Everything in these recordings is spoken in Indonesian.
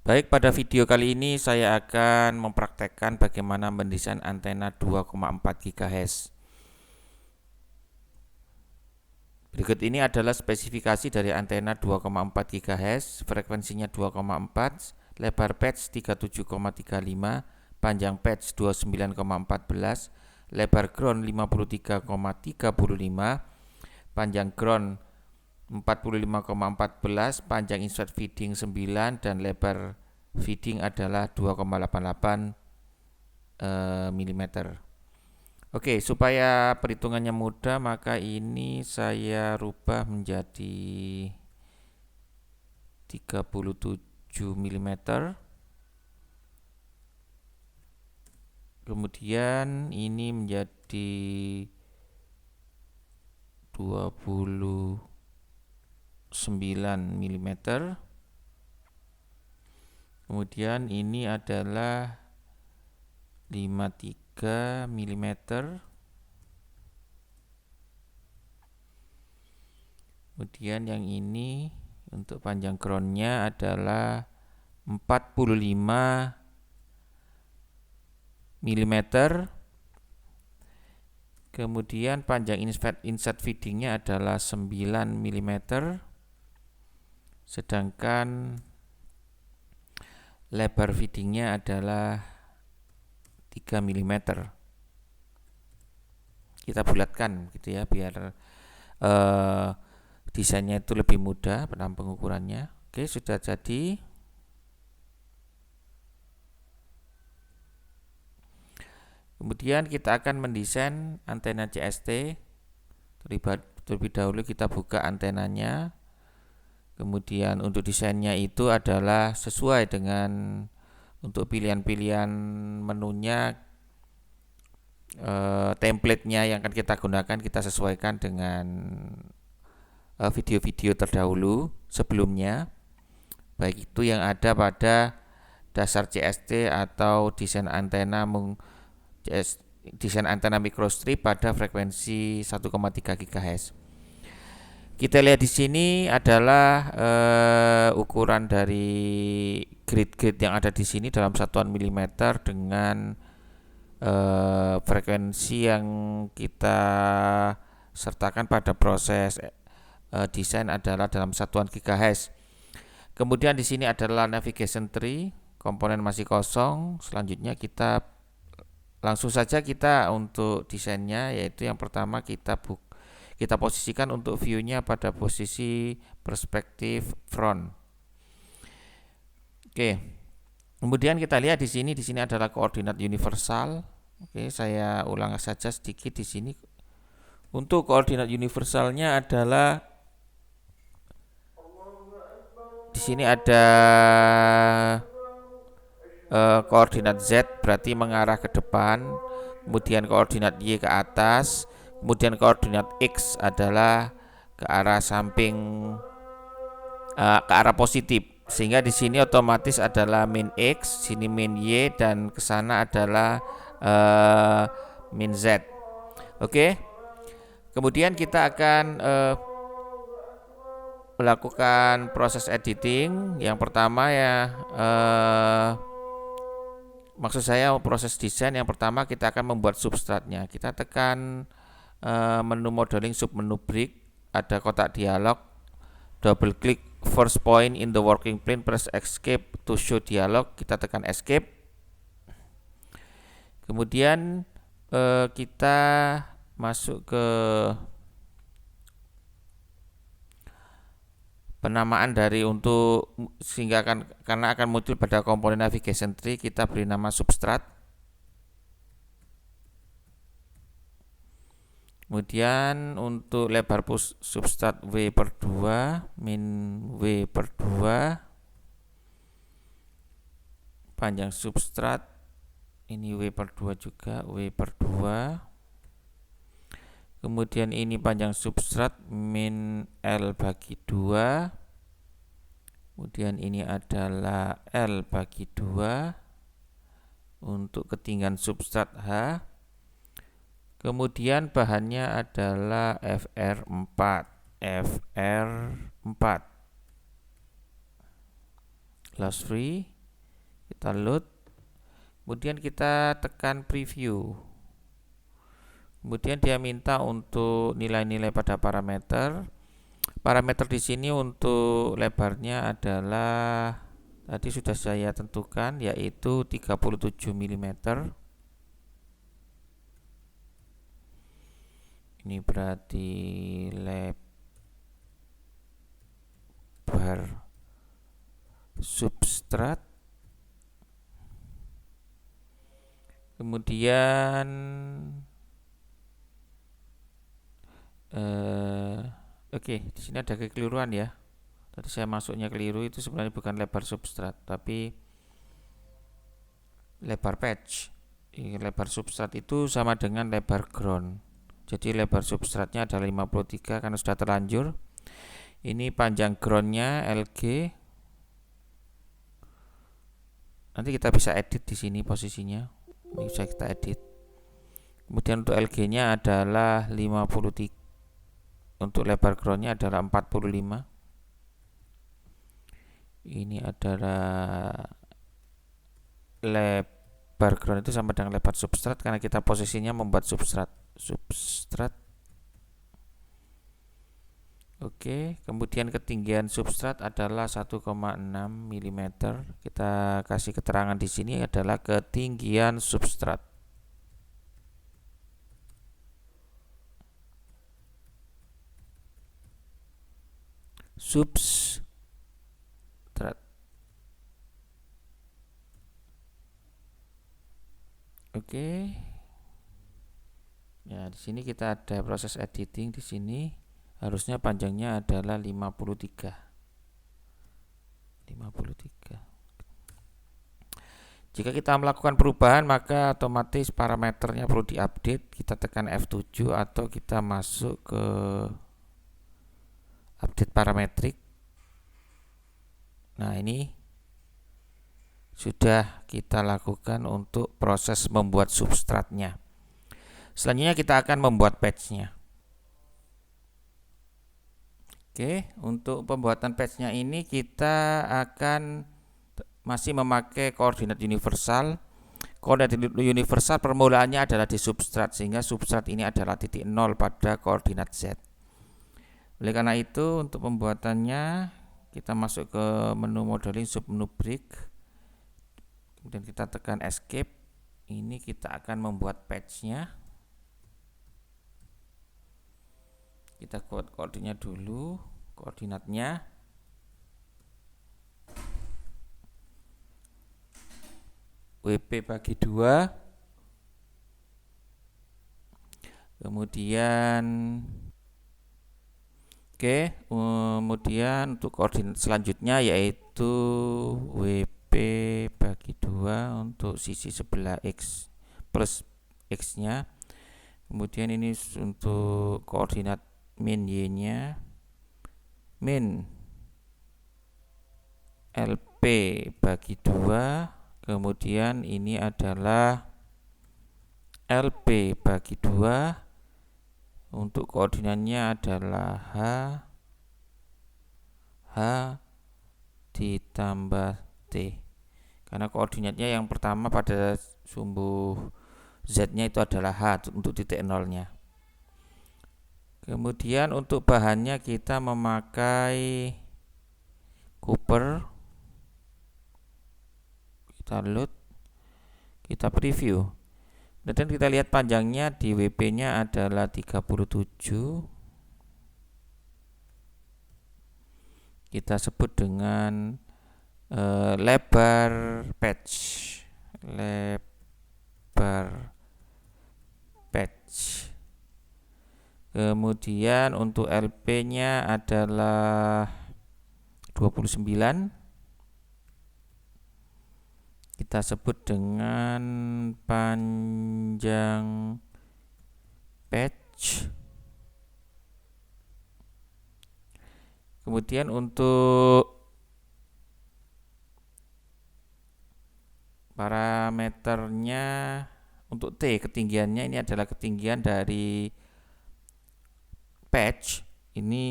Baik, pada video kali ini saya akan mempraktekkan bagaimana mendesain antena 2,4 GHz. Berikut ini adalah spesifikasi dari antena 2,4 GHz, frekuensinya 2,4, lebar patch 37,35, panjang patch 29,14, lebar ground 53,35, panjang ground 45,14, panjang insert feeding 9, dan lebar feeding adalah 2,88 mm. Oke, supaya perhitungannya mudah, maka ini saya rubah menjadi 37 mm. Kemudian ini menjadi 29 mm. Kemudian ini adalah 53 mm. Kemudian yang ini untuk panjang groundnya adalah 45 mm. Kemudian panjang insert feedingnya adalah 9 mm. Sedangkan lebar feedingnya adalah 3 mm. Kita bulatkan gitu ya, biar desainnya itu lebih mudah dalam pengukurannya. Oke, sudah jadi. Kemudian kita akan mendesain antena CST. Terlebih dahulu kita buka antenanya. Kemudian untuk desainnya itu adalah sesuai dengan untuk pilihan-pilihan menunya, template-nya yang akan kita gunakan kita sesuaikan dengan video-video terdahulu sebelumnya, baik itu yang ada pada dasar CST atau desain antena microstrip pada frekuensi 1,3 GHz. Kita lihat di sini adalah ukuran dari grid-grid yang ada di sini dalam satuan milimeter dengan frekuensi yang kita sertakan pada proses desain adalah dalam satuan GHz. Kemudian di sini adalah navigation tree, komponen masih kosong. Selanjutnya kita langsung saja untuk desainnya, yaitu yang pertama kita posisikan untuk view-nya pada posisi perspektif front. Oke. Kemudian kita lihat di sini adalah koordinat universal. Oke, saya ulang saja sedikit di sini. Untuk koordinat universalnya adalah di sini ada koordinat Z berarti mengarah ke depan, kemudian koordinat Y ke atas, kemudian koordinat X adalah ke arah samping, ke arah positif, sehingga di sini otomatis adalah min X, sini min Y, dan ke sana adalah min Z. Oke. Kemudian kita akan melakukan proses editing. Yang pertama ya, maksud saya proses desain yang pertama kita akan membuat substratnya. Kita tekan menu modeling submenu break, ada kotak dialog, double klik first point in the working plane, press escape to show dialog, kita tekan escape. Kemudian kita masuk ke penamaan dari untuk sehingga karena akan muncul pada komponen navigation tree, kita beri nama substrat. Kemudian untuk lebar substrat W/2 min W/2, panjang substrat ini W/2 juga, W/2. Kemudian ini panjang substrat min L/2. Kemudian ini adalah L/2 untuk ketinggian substrat H. Kemudian bahannya adalah FR4. Loss free. Kita load, kemudian kita tekan preview. Kemudian dia minta untuk nilai-nilai pada parameter. Parameter di sini untuk lebarnya adalah tadi sudah saya tentukan, yaitu 37 mm. Ini berarti lebar substrat. Kemudian oke, di sini ada kekeliruan ya. Tadi saya masuknya keliru, itu sebenarnya bukan lebar substrat, tapi lebar patch. Lebar substrat itu sama dengan lebar ground. Jadi lebar substratnya adalah 53 karena sudah terlanjur. Ini panjang groundnya LG. Nanti kita bisa edit di sini posisinya. Ini bisa kita edit. Kemudian untuk LG-nya adalah 53. Untuk lebar groundnya adalah 45. Ini adalah lebar ground itu sama dengan lebar substrat karena kita posisinya membuat substrat. Oke, kemudian ketinggian substrat adalah 1,6 mm. Kita kasih keterangan di sini adalah ketinggian substrat. Substrat. Oke. Ya, di sini kita ada proses editing di sini. Harusnya panjangnya adalah 53. Jika kita melakukan perubahan, maka otomatis parameternya perlu diupdate. Kita tekan F7 atau kita masuk ke update parametrik. Nah, ini sudah kita lakukan untuk proses membuat substratnya. Selanjutnya kita akan membuat patch-nya. Oke, untuk pembuatan patch-nya ini kita akan masih memakai koordinat universal. Koordinat universal permulaannya adalah di substrat, sehingga substrat ini adalah titik 0 pada koordinat Z. Oleh karena itu, untuk pembuatannya kita masuk ke menu modeling, submenu break. Kemudian kita tekan escape. Ini kita akan membuat patch-nya. Kita buat koordinatnya dulu. Koordinatnya WP bagi 2. Kemudian kemudian untuk koordinat selanjutnya yaitu WP bagi 2 untuk sisi sebelah X plus X-nya. Kemudian ini untuk koordinat min Y-nya, min LP bagi 2. Kemudian ini adalah LP bagi 2. Untuk koordinatnya adalah H ditambah T. Karena koordinatnya yang pertama pada sumbu Z-nya itu adalah H untuk titik nolnya. Kemudian untuk bahannya kita memakai Cooper. Kita load, kita preview. Dan kita lihat panjangnya di WP-nya adalah 37. Kita sebut dengan lebar patch. Kemudian untuk LP-nya adalah 29. Kita sebut dengan panjang patch. Kemudian untuk parameternya, untuk T ketinggiannya ini adalah ketinggian dari patch. Ini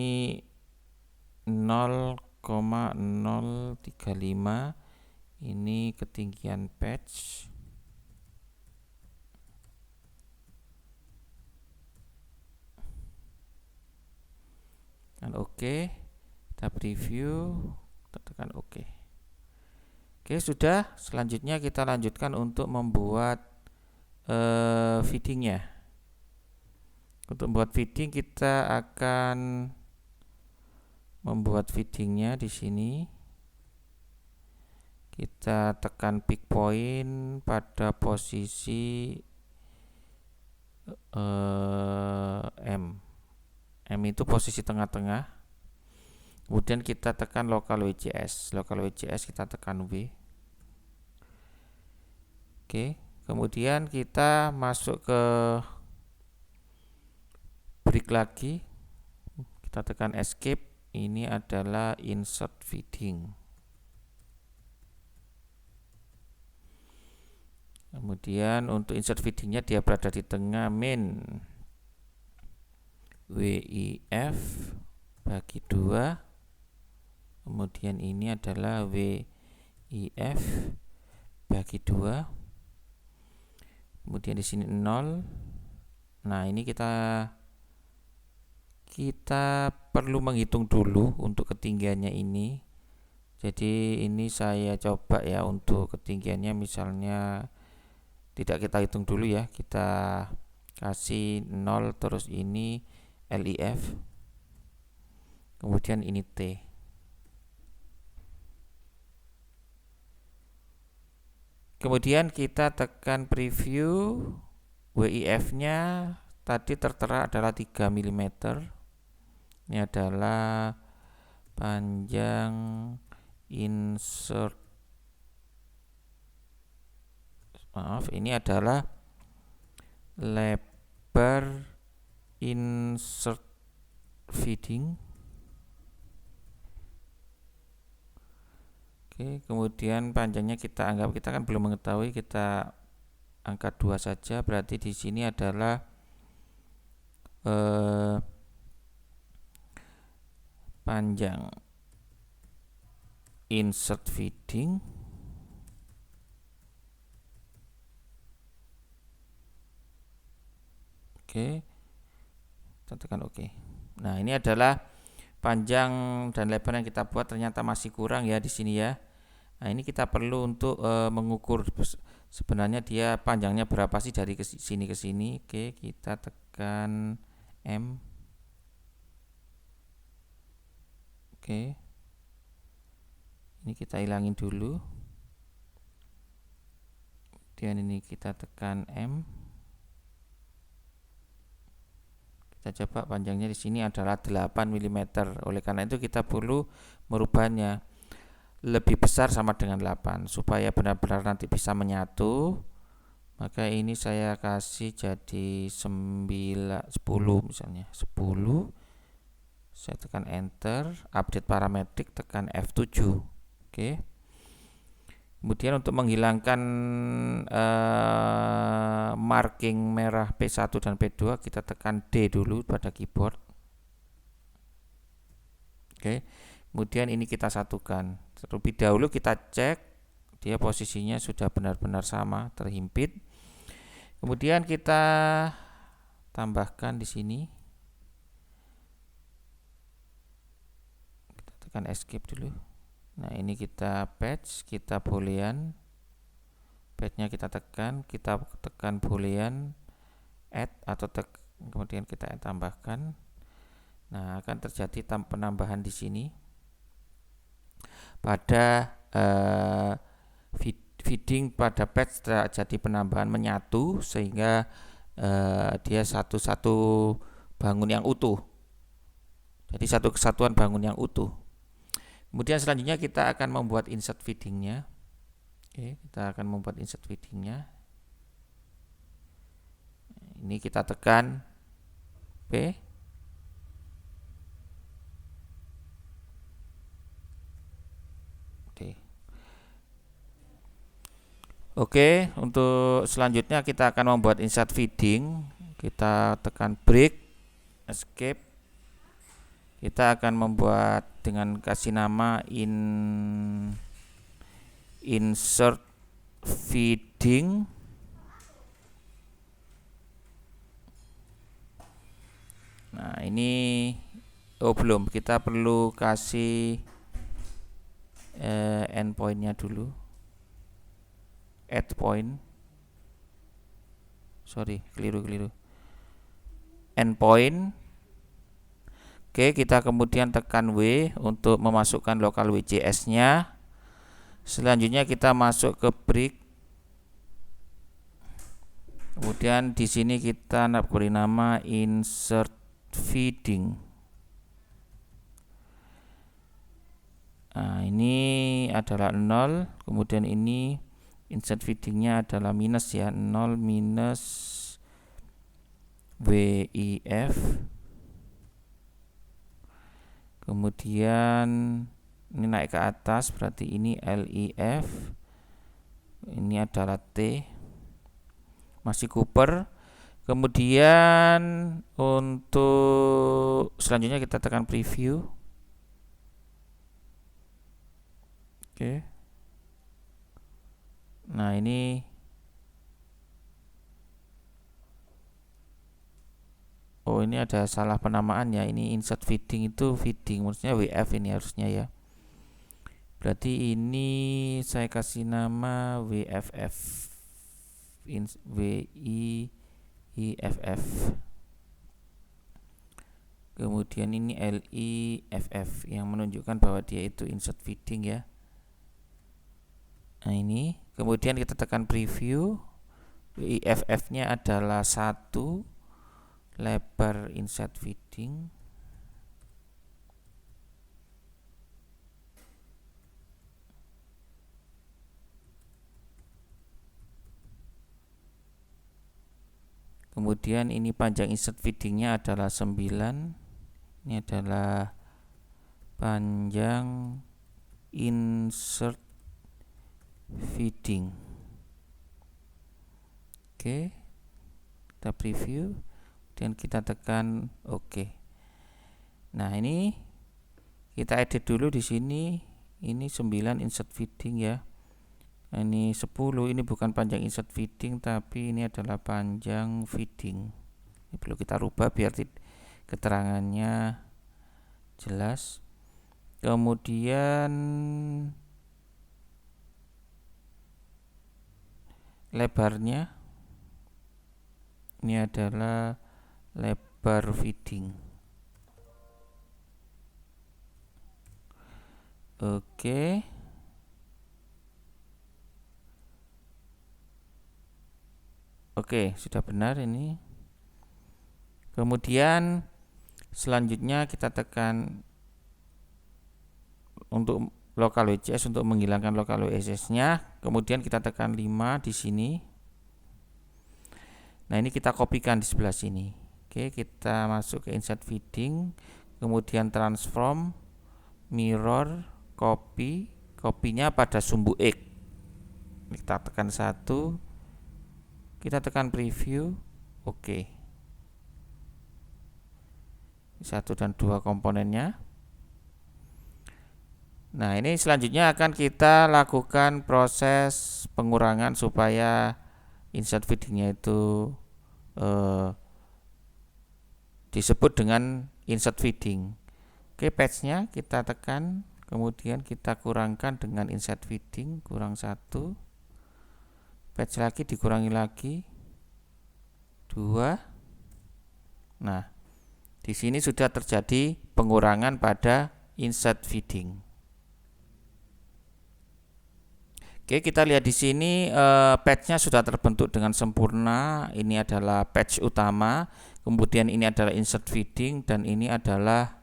0,035. Ini ketinggian patch. Tekan OK. Kita preview, kita tekan OK. Oke, sudah. Selanjutnya kita lanjutkan untuk membuat feedingnya. Untuk membuat feeding kita akan membuat feedingnya di sini. Kita tekan pick point pada posisi M. M itu posisi tengah-tengah. Kemudian kita tekan local WCS. Local WCS kita tekan W. Oke, kemudian kita masuk ke break lagi. Kita tekan escape. Ini adalah insert feeding. Kemudian untuk insert feedingnya dia berada di tengah min WIF bagi 2. Kemudian ini adalah WIF bagi 2. Kemudian di sini 0. Nah, ini kita perlu menghitung dulu untuk ketinggiannya ini. Jadi ini saya coba ya untuk ketinggiannya, misalnya tidak kita hitung dulu ya. Kita kasih 0 terus ini LIF. Kemudian ini T. Kemudian kita tekan preview. WIF-nya tadi tertera adalah 3 mm. Ini adalah panjang insert. Maaf, ini adalah lebar insert feeding. Oke, kemudian panjangnya kita anggap, kita kan belum mengetahui, kita angka 2 saja. Berarti di sini adalah panjang insert feeding. Oke, kita tekan OK. Nah, ini adalah panjang dan lebar yang kita buat, ternyata masih kurang ya di sini ya. Nah, ini kita perlu untuk mengukur sebenarnya dia panjangnya berapa sih dari sini ke sini. Oke, kita tekan M. Oke, ini kita hilangin dulu. Kemudian ini kita tekan M. Kita coba panjangnya di sini adalah 8 mm. Oleh karena itu kita perlu merubahnya lebih besar sama dengan 8 supaya benar-benar nanti bisa menyatu. Maka ini saya kasih jadi 10 misalnya 10. Saya tekan enter, update parametrik, tekan F7. Oke. Kemudian untuk menghilangkan marking merah P1 dan P2, kita tekan D dulu pada keyboard. Oke. Kemudian ini kita satukan. Terlebih dahulu kita cek dia posisinya sudah benar-benar sama, terhimpit. Kemudian kita tambahkan di sini. Kita tekan escape dulu. Nah, ini kita patch, kita boolean. Patch-nya kita tekan boolean add atau kemudian kita tambahkan. Nah, akan terjadi penambahan di sini. Pada feeding pada patch terjadi penambahan menyatu sehingga dia satu bangun yang utuh. Jadi satu kesatuan bangun yang utuh. Kemudian selanjutnya kita akan membuat insert feedingnya. Oke, kita akan membuat insert feedingnya. Ini kita tekan P. Oke, untuk selanjutnya kita akan membuat insert feeding. Kita tekan break, escape. Kita akan membuat dengan kasih nama insert feeding. Nah, ini belum, kita perlu kasih endpointnya dulu. Add point. Sorry, keliru. Endpoint. Oke, kita kemudian tekan W untuk memasukkan lokal WCS-nya. Selanjutnya kita masuk ke break. Kemudian di sini kita beri nama insert feeding. Nah, ini adalah 0, kemudian ini insert feedingnya adalah minus ya, 0 minus WIF. Kemudian ini naik ke atas, berarti ini LIF. Ini adalah T. Masih Cooper. Kemudian untuk selanjutnya kita tekan preview. Oke. Nah, ini ini ada salah penamaan ya. Ini insert feeding itu feeding, maksudnya WF ini harusnya ya. Berarti ini saya kasih nama WFF. WIFF. Kemudian ini LIFF yang menunjukkan bahwa dia itu insert feeding ya. Nah, ini kemudian kita tekan preview. WIFF-nya adalah 1, lebar insert feeding. Kemudian ini panjang insert feedingnya adalah 9. Ini adalah panjang insert feeding. Oke, kita preview dan kita tekan OK. Nah, ini kita edit dulu di sini. Ini 9 insert feeding ya. Ini 10, ini bukan panjang insert feeding, tapi ini adalah panjang feeding. Ini perlu kita rubah biar keterangannya jelas. Kemudian lebarnya ini adalah lebar feeding. Oke. Oke, sudah benar ini. Kemudian selanjutnya kita tekan untuk lokal WCS untuk menghilangkan lokal WCS-nya. Kemudian kita tekan 5 di sini. Nah, ini kita kopikan di sebelah sini. Oke, kita masuk ke insert feeding, kemudian transform, mirror, copy. Kopinya pada sumbu X. Kita tekan 1. Kita tekan preview. Oke. 1 dan 2 komponennya. Nah, ini selanjutnya akan kita lakukan proses pengurangan supaya insert feedingnya itu disebut dengan insert feeding. Oke, patch-nya kita tekan, kemudian kita kurangkan dengan insert feeding, kurang 1. Patch lagi, dikurangi lagi 2. Nah, di sini sudah terjadi pengurangan pada insert feeding. Oke, kita lihat di sini patch-nya sudah terbentuk dengan sempurna. Ini adalah patch utama, kemudian ini adalah insert feeding, dan ini adalah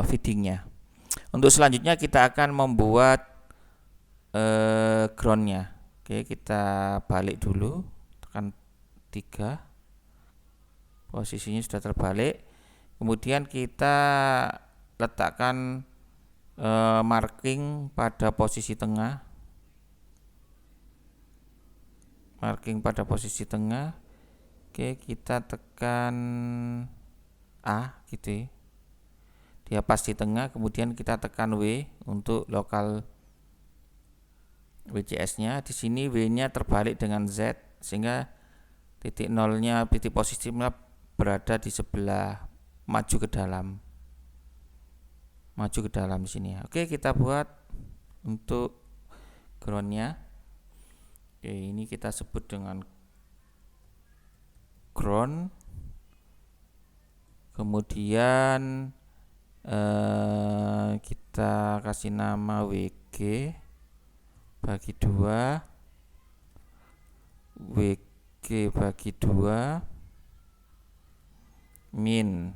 feedingnya. Untuk selanjutnya kita akan membuat groundnya. Oke, kita balik dulu, tekan 3, posisinya sudah terbalik. Kemudian kita letakkan marking pada posisi tengah. Marking pada posisi tengah. Oke, kita tekan A gitu ya. Dia pas di tengah, kemudian kita tekan W untuk lokal WCS-nya. Di sini W-nya terbalik dengan Z, sehingga titik nolnya, titik positifnya berada di sebelah maju ke dalam. Maju ke dalam di sini. Oke, kita buat untuk ground-nya. Oke, ini kita sebut dengan ground. Kemudian kita kasih nama WG bagi 2, WG bagi 2 min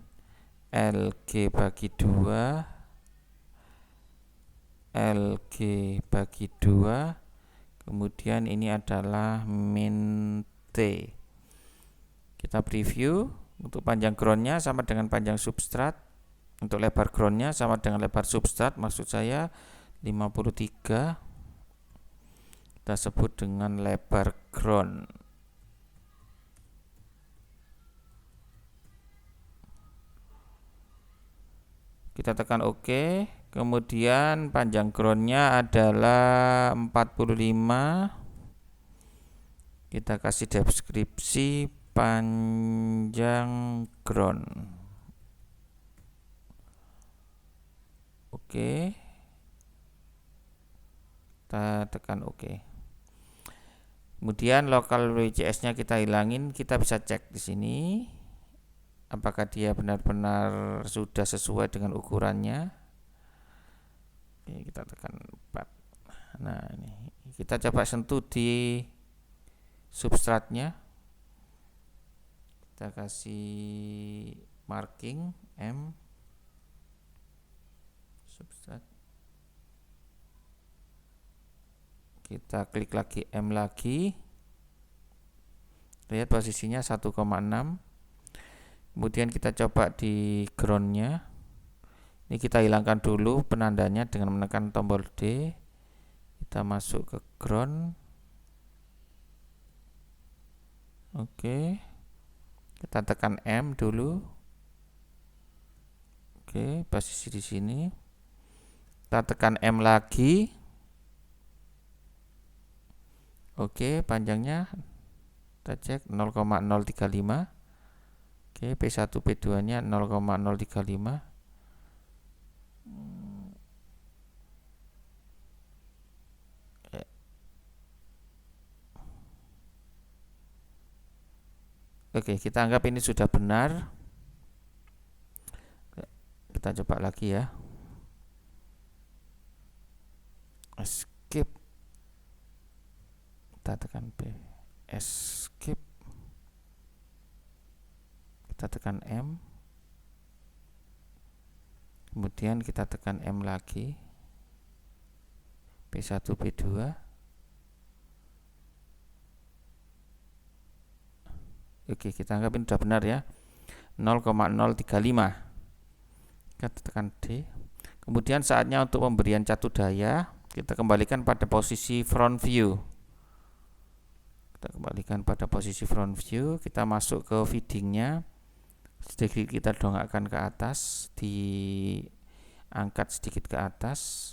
LG bagi 2, LG bagi 2, kemudian ini adalah min T. Kita preview. Untuk panjang groundnya sama dengan panjang substrat. Untuk lebar groundnya sama dengan lebar substrat, maksud saya 53. Kita sebut dengan lebar ground. Kita tekan OK. Kemudian panjang groundnya adalah 45. Kita kasih deskripsi panjang ground. Oke. Kita tekan OK. Kemudian lokal WCS-nya kita hilangin. Kita bisa cek di sini apakah dia benar-benar sudah sesuai dengan ukurannya. Oke, kita tekan 4. Nah, ini kita coba sentuh di substratnya. Kita kasih marking M substrat. Kita klik lagi M lagi. Lihat posisinya 1,6. Kemudian kita coba di groundnya. Ini kita hilangkan dulu penandanya dengan menekan tombol D. Kita masuk ke ground. Oke. Kita tekan M dulu. Oke, posisi di sini. Kita tekan M lagi. Oke, panjangnya kita cek 0,035. Oke, P1 P2 nya 0,035. Oke, kita anggap ini sudah benar. Kita coba lagi ya. Escape. Kita tekan B. Escape. Kita tekan M. Kemudian kita tekan M lagi. P1 P2. Oke, kita anggap ini sudah benar ya. 0,035. Kita tekan D. Kemudian saatnya untuk pemberian catu daya. Kita kembalikan pada posisi front view. Kita kembalikan pada posisi front view. Kita masuk ke feedingnya. Sedikit kita dongakkan ke atas, diangkat sedikit ke atas.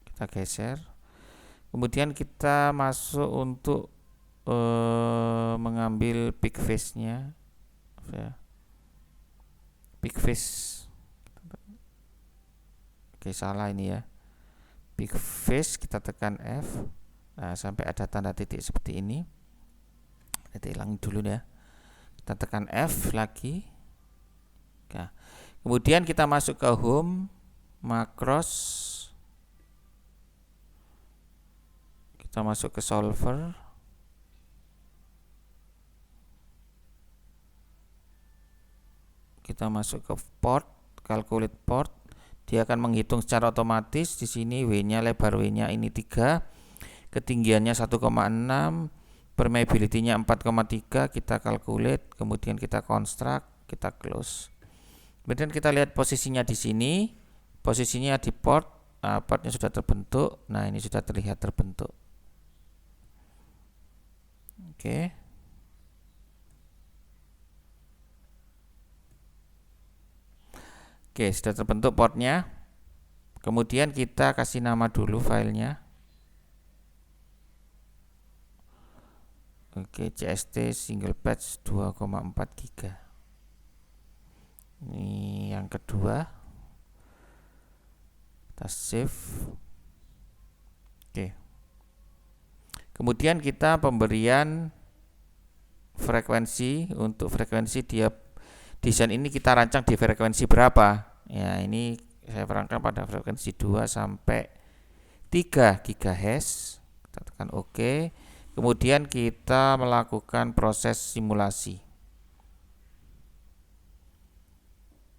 Kita geser. Kemudian kita masuk untuk mengambil peak face-nya. Peak face. Oke, salah ini ya. Peak face kita tekan F. Nah, sampai ada tanda titik seperti ini. Kita hilang dulu ya. Kita tekan F lagi. Nah, kemudian kita masuk ke home, macros. Kita masuk ke solver. Kita masuk ke port, calculate port. Dia akan menghitung secara otomatis. Di sini W-nya, lebar W-nya ini 3, ketinggiannya 1,6, permeability-nya 4,3. Kita calculate, kemudian kita construct, kita close. Kemudian kita lihat posisinya di sini. Posisinya di port. Nah, portnya sudah terbentuk. Nah, ini sudah terlihat terbentuk. Oke. Oke, sudah terbentuk portnya. Kemudian kita kasih nama dulu filenya. Oke, CST single patch 2,4 GB. Ini yang kedua. Kita save. Oke. Kemudian kita pemberian frekuensi. Untuk frekuensi dia desain ini kita rancang di frekuensi berapa? Ya, ini saya rancang pada frekuensi 2 sampai 3 GHz. Kita tekan OK. Kemudian kita melakukan proses simulasi.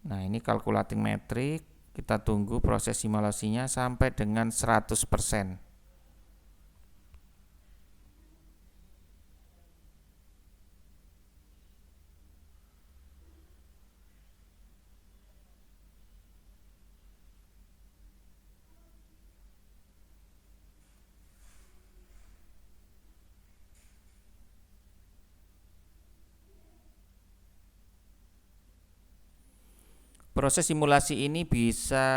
Nah, ini calculating metric. Kita tunggu proses simulasinya sampai dengan 100%. Proses simulasi ini bisa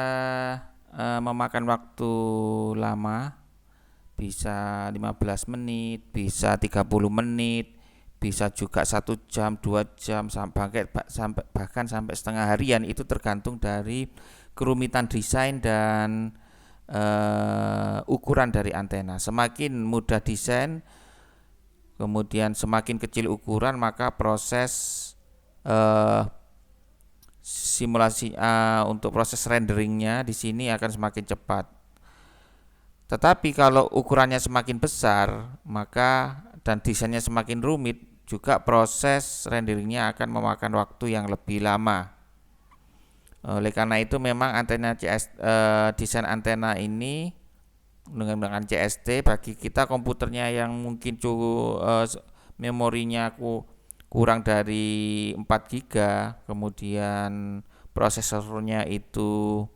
memakan waktu lama, bisa 15 menit, bisa 30 menit, bisa juga 1 jam, 2 jam, bahkan sampai setengah harian. Itu tergantung dari kerumitan desain dan ukuran dari antena. Semakin mudah desain, kemudian semakin kecil ukuran, maka proses simulasi untuk proses renderingnya di sini akan semakin cepat. Tetapi kalau ukurannya semakin besar, maka dan desainnya semakin rumit, juga proses renderingnya akan memakan waktu yang lebih lama. Oleh karena itu memang desain antena ini menggunakan CST bagi kita komputernya yang mungkin memorinya kurang dari 4 GB, kemudian prosesornya itu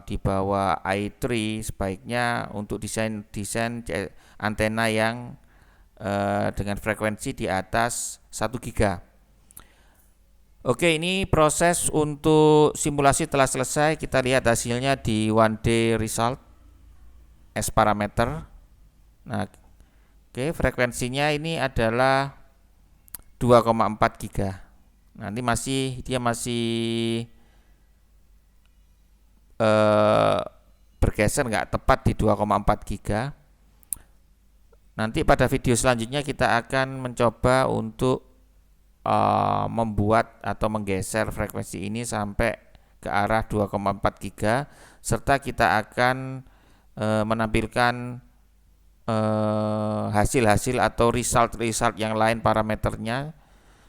di bawah i3, sebaiknya untuk desain antena yang dengan frekuensi di atas 1 GB. Oke, ini proses untuk simulasi telah selesai. Kita lihat hasilnya di 1D result S parameter. Nah, oke, frekuensinya ini adalah 2,4 GB. Nanti dia masih bergeser nggak tepat di 2,4 GB. Nanti pada video selanjutnya kita akan mencoba untuk membuat atau menggeser frekuensi ini sampai ke arah 2,4 GB, serta kita akan menampilkan hasil-hasil atau result yang lain parameternya,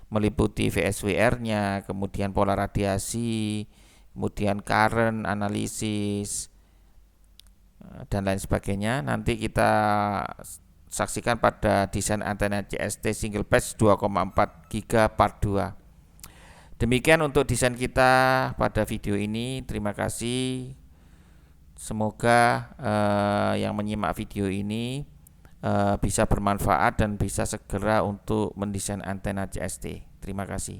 meliputi VSWR-nya, kemudian pola radiasi, kemudian current analisis, dan lain sebagainya. Nanti kita saksikan pada desain antena CST single patch 2,4 GB part 2. Demikian untuk desain kita pada video ini. Terima kasih. Semoga yang menyimak video ini bisa bermanfaat dan bisa segera untuk mendesain antena CST. Terima kasih.